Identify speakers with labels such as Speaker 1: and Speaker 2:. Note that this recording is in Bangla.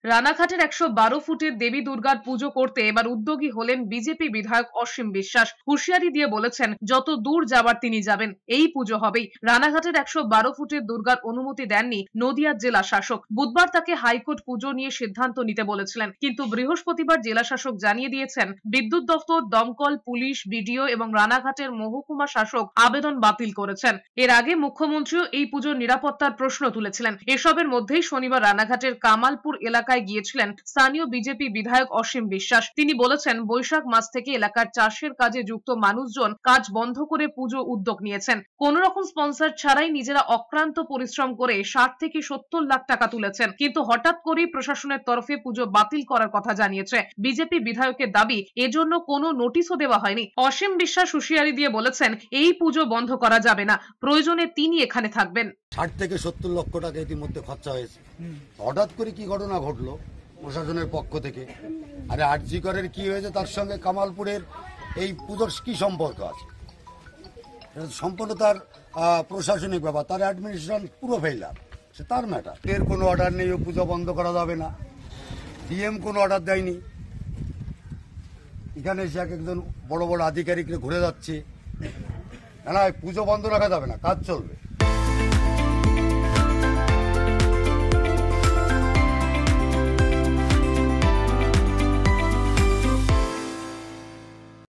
Speaker 1: রানাঘাটের ১১২ ফুটের দেবী দুর্গার পুজো করতে এবার উদ্যোগী হলেন বিজেপি বিধায়ক অসীম বিশ্বাস। হুঁশিয়ারি দিয়ে বলেছেন, যত দূর যাবার তিনি যাবেন, এই পুজো হবেই। রানাঘাটের ১১২ ফুটের দুর্গার অনুমতি দেননি নদিয়ার জেলা শাসক। বুধবার তাকে হাইকোর্ট পুজো নিয়ে সিদ্ধান্ত নিতে বলেছিলেন, কিন্তু বৃহস্পতিবার জেলা শাসক জানিয়ে দিয়েছেন বিদ্যুৎ দপ্তর, দমকল, পুলিশ, বিডিও এবং রানাঘাটের মহকুমা শাসক আবেদন বাতিল করেছেন। এর আগে মুখ্যমন্ত্রীও এই পুজোর নিরাপত্তার প্রশ্ন তুলেছিলেন। এসবের মধ্যেই শনিবার রানাঘাটের কামালপুর এলাকায় গিয়েছিলেন স্থানীয় বিজেপি বিধায়ক অসীম বিশ্বাস। তিনি বলেছেন, বৈশাখ মাস থেকে এলাকার চাষের কাজে যুক্ত মানুষজন কাজ বন্ধ করে পুজো উদ্যোগ নিয়েছেন। কোন রকম স্পন্সর ছাড়াই নিজেরা অক্লান্ত পরিশ্রম করে 60 থেকে 70 লাখ টাকা তুলেছেন, কিন্তু হঠাৎ করেই প্রশাসনের তরফে পুজো বাতিল করার কথা জানিয়েছে বিজেপি বিধায়কের দাবি, এজন্য কোনো নোটিশও দেওয়া হয়নি। অসীম বিশ্বাস হুঁশিয়ারি দিয়ে বলেছেন, এই পুজো বন্ধ করা যাবে না, প্রয়োজনে তিনি এখানে থাকবেন।
Speaker 2: 60 থেকে 70 লক্ষ টাকা ইতিমধ্যে খরচা হয়েছে। হঠাৎ করে কি ঘটনা ঘটলো প্রশাসনের পক্ষ থেকে? আরে আরজি করের কি হয়েছে, তার সঙ্গে কামালপুরের এই পুজোর কি সম্পর্ক আছে? সম্পূর্ণ তার প্রশাসনিক ব্যাপার, তার অ্যাডমিনিস্ট্রেশন পুরো ফেইলার, সে তার ম্যাটার। এর কোনো অর্ডার নেই, ও পুজো বন্ধ করা যাবে না। ডিএম কোনো অর্ডার দেয়নি। এখানে এসে এক একজন বড় বড় আধিকারিকরা ঘুরে যাচ্ছে। না, পুজো বন্ধ রাখা যাবে না, কাজ চলবে।